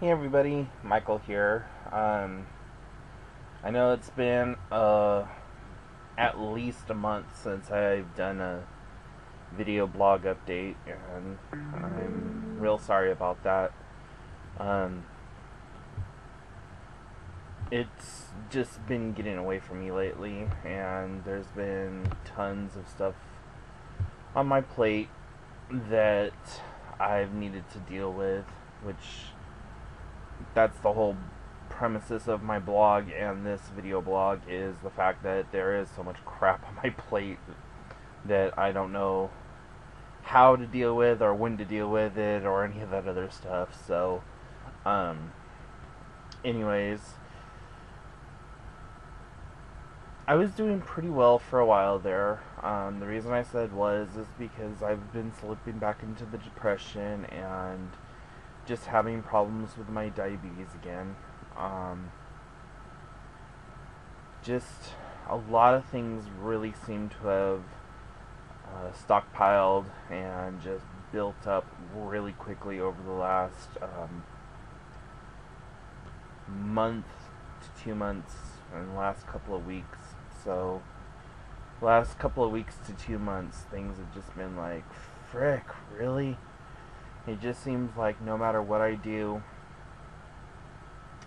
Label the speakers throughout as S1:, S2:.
S1: Hey everybody, Michael here. I know it's been at least a month since I've done a video blog update, and I'm real sorry about that. Um, it's just been getting away from me lately, and there's been tons of stuff on my plate that I've needed to deal with, which that's the whole premises of my blog and this video blog is the fact that there is so much crap on my plate that I don't know how to deal with or when to deal with it or any of that other stuff. So, um, anyways, I was doing pretty well for a while there. The reason I said was is because I've been slipping back into the depression and just having problems with my diabetes again. Um, just a lot of things really seem to have stockpiled and just built up really quickly over the last month to 2 months and the last couple of weeks. So, last couple of weeks to 2 months, things have just been like, frick, really? It just seems like no matter what I do,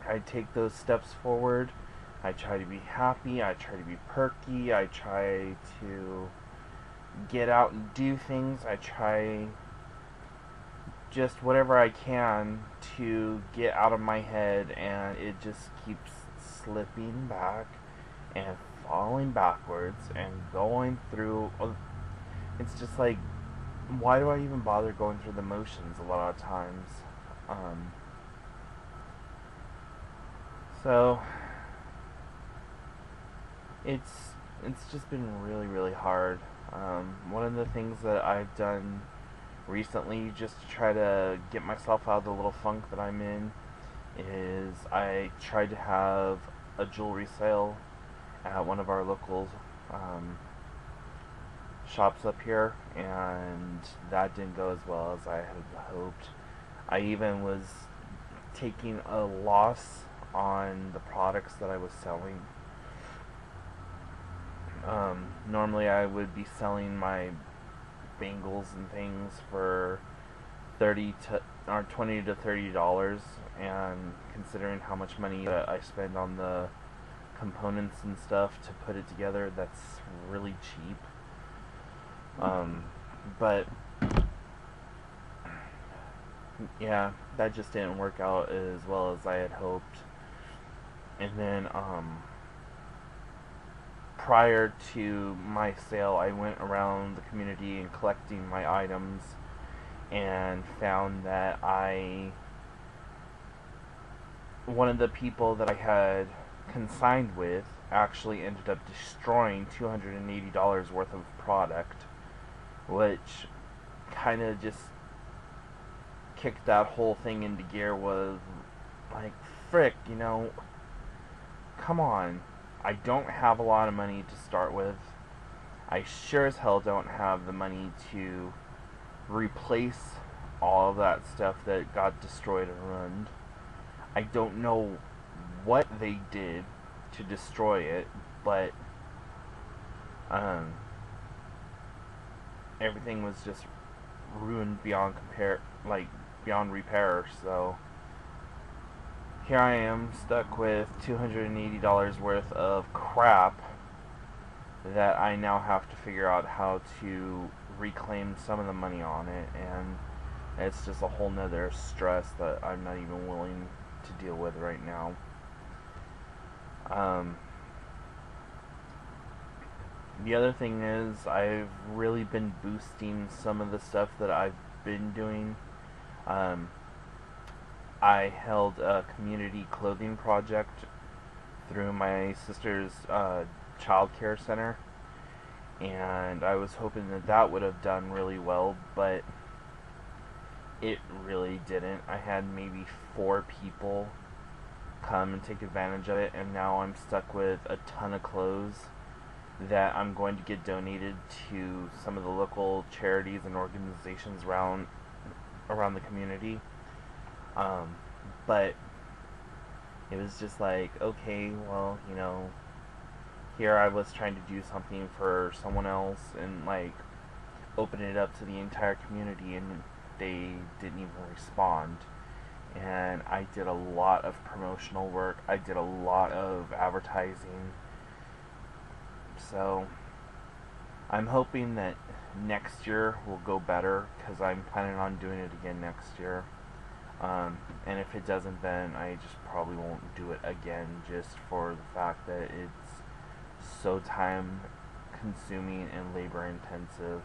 S1: I take those steps forward. I try to be happy. I try to be perky. I try to get out and do things. I try just whatever I can to get out of my head, and it just keeps slipping back and falling backwards and going through. It's just like, why do I even bother going through the motions a lot of times? Um, so it's it's just been really hard. One of the things that I've done recently just to try to get myself out of the little funk that I'm in is I tried to have a jewelry sale at one of our local um, shops up here, and that didn't go as well as I had hoped. I even was taking a loss on the products that I was selling. Normally, I would be selling my bangles and things for 30 to or $20 to $30, and considering how much money that I spend on the components and stuff to put it together, that's really cheap. Um, but yeah, that just didn't work out as well as I had hoped. And then prior to my sale, I went around the community and collecting my items and found that one of the people that I had consigned with actually ended up destroying $280 worth of product, which kind of just kicked that whole thing into gear. Was like, frick, come on. I don't have a lot of money to start with. I sure as hell don't have the money to replace all of that stuff that got destroyed and ruined. I don't know what they did to destroy it, but um, everything was just ruined beyond beyond repair. So here I am stuck with $280 worth of crap that I now have to figure out how to reclaim some of the money on it, and it's just a whole nother stress that I'm not even willing to deal with right now. Um, the other thing is I've really been boosting some of the stuff that I've been doing. Um, I held a community clothing project through my sister's child care center, and I was hoping that that would have done really well, but it really didn't. I had maybe 4 people come and take advantage of it, and now I'm stuck with a ton of clothes that I'm going to get donated to some of the local charities and organizations around the community. But it was just like, okay, well, here I was trying to do something for someone else and like open it up to the entire community, and they didn't even respond. And I did a lot of promotional work. I did a lot of advertising. So I'm hoping that next year will go better because I'm planning on doing it again next year. And if it doesn't, then I just probably won't do it again, just for the fact that it's so time consuming and labor intensive.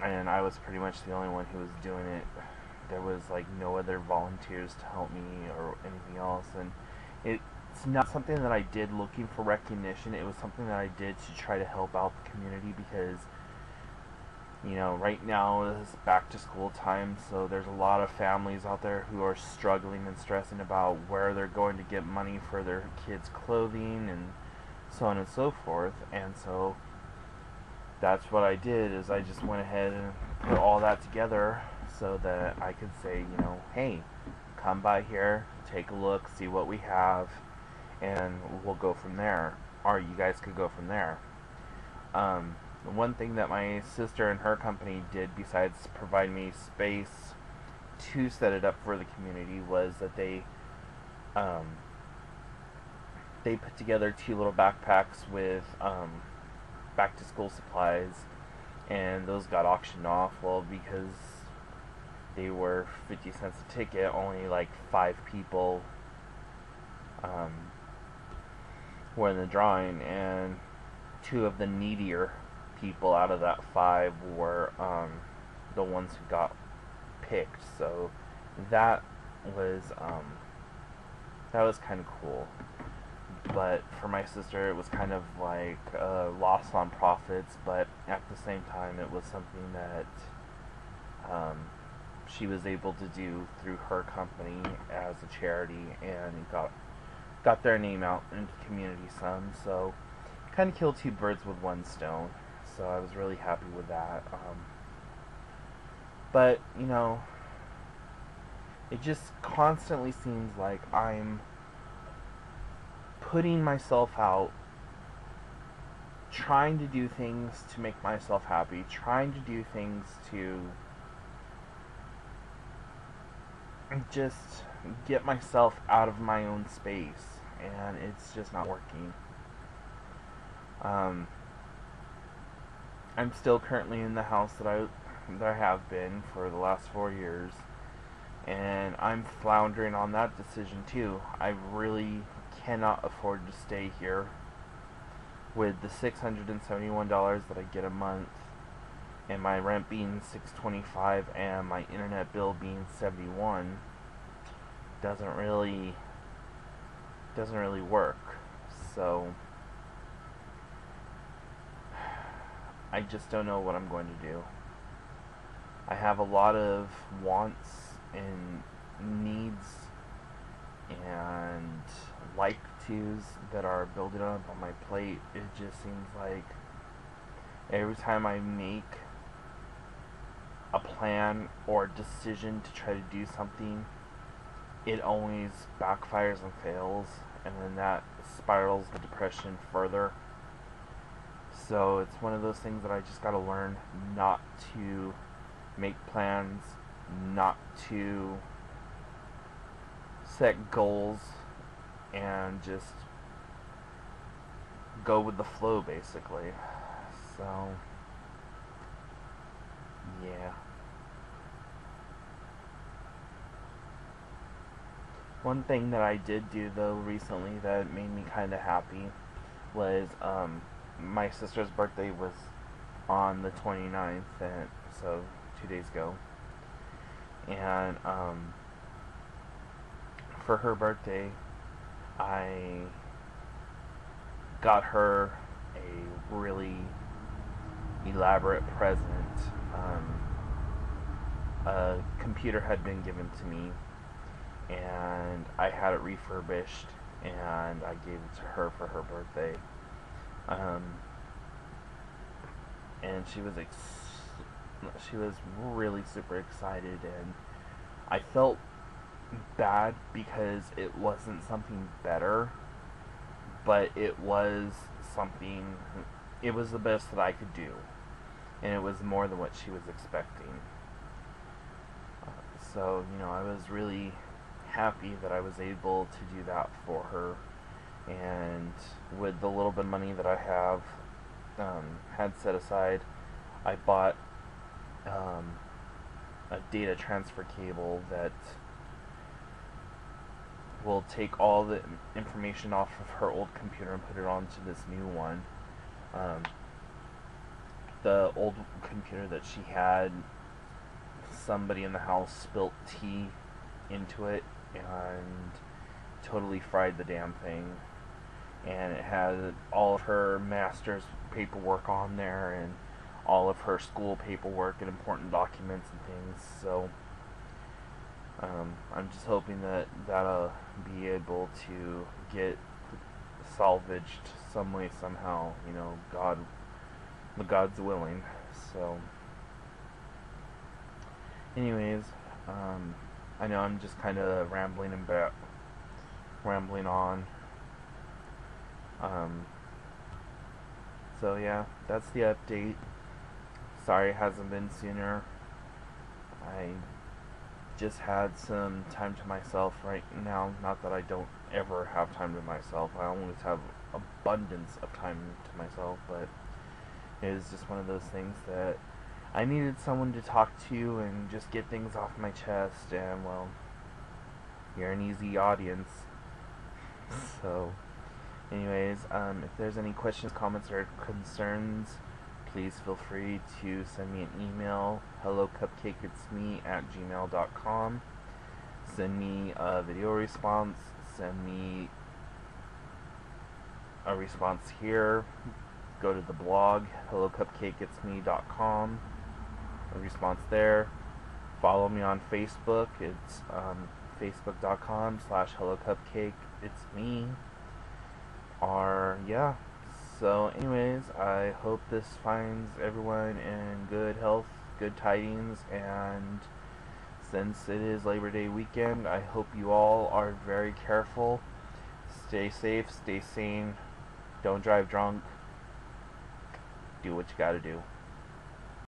S1: And I was pretty much the only one who was doing it. There was like no other volunteers to help me or anything else, and it's not something that I did looking for recognition. It was something that I did to try to help out the community because right now is back to school time, so there's a lot of families out there who are struggling and stressing about where they're going to get money for their kids' clothing and so on and so forth. And so that's what I did, is I just went ahead and put all that together so that I could say, hey, come by here, take a look, see what we have, and we'll go from there. Or you guys could go from there. One thing that my sister and her company did, besides provide me space to set it up for the community, was that they put together 2 little backpacks with back to school supplies, and those got auctioned off. Well, because they were 50 cents a ticket, only like 5 people um, were in the drawing, and 2 of the needier people out of that 5 were the ones who got picked. So that was kind of cool. But for my sister, it was kind of like a loss on profits, but at the same time, it was something that she was able to do through her company as a charity, and got their name out into the community some. So kind of killed 2 birds with 1 stone. So I was really happy with that. But it just constantly seems like I'm putting myself out, trying to do things to make myself happy, trying to do things to just get myself out of my own space, and it's just not working. Um, I'm still currently in the house that I have been for the last 4 years, and I'm floundering on that decision too. I really cannot afford to stay here with the $671 that I get a month, and my rent being $625 and my internet bill being $71. Doesn't really work. So I just don't know what I'm going to do. I have a lot of wants and needs and like tos that are building up on my plate. It just seems like every time I make a plan or a decision to try to do something, it always backfires and fails, and then that spirals the depression further. So it's one of those things that I just gotta learn not to make plans, not to set goals, and just go with the flow, basically. So, yeah. One thing that I did do, though, recently that made me kind of happy was my sister's birthday was on the 29th, and so 2 days ago. And for her birthday, I got her a really elaborate present. A computer had been given to me, and I had it refurbished, and I gave it to her for her birthday. Um, and she was really super excited, and I felt bad because it wasn't something better, but it was something, it was the best that I could do, and it was more than what she was expecting. So, I was really happy that I was able to do that for her, and with the little bit of money that I had set aside, I bought a data transfer cable that will take all the information off of her old computer and put it onto this new one. Um, the old computer that she had, somebody in the house spilt tea into it and totally fried the damn thing. And it had all of her master's paperwork on there and all of her school paperwork and important documents and things. So I'm just hoping that that'll be able to get salvaged some way, somehow. God's willing. So, anyways, I know I'm just kind of rambling on. Um, so yeah, that's the update. Sorry it hasn't been sooner. I just had some time to myself right now. Not that I don't ever have time to myself. I always have abundance of time to myself, but it is just one of those things that I needed someone to talk to and just get things off my chest, and well, you're an easy audience. So, anyways, if there's any questions, comments, or concerns, please feel free to send me an email, hellocupcakeitsme@gmail.com. Send me a video response, send me a response here, go to the blog, hellocupcakeitsme.com, a response there. Follow me on Facebook, it's facebook.com/hellocupcakeitsme. Or, yeah. So, anyways, I hope this finds everyone in good health, good tidings, and since it is Labor Day weekend, I hope you all are very careful. Stay safe, stay sane, don't drive drunk, do what you gotta do.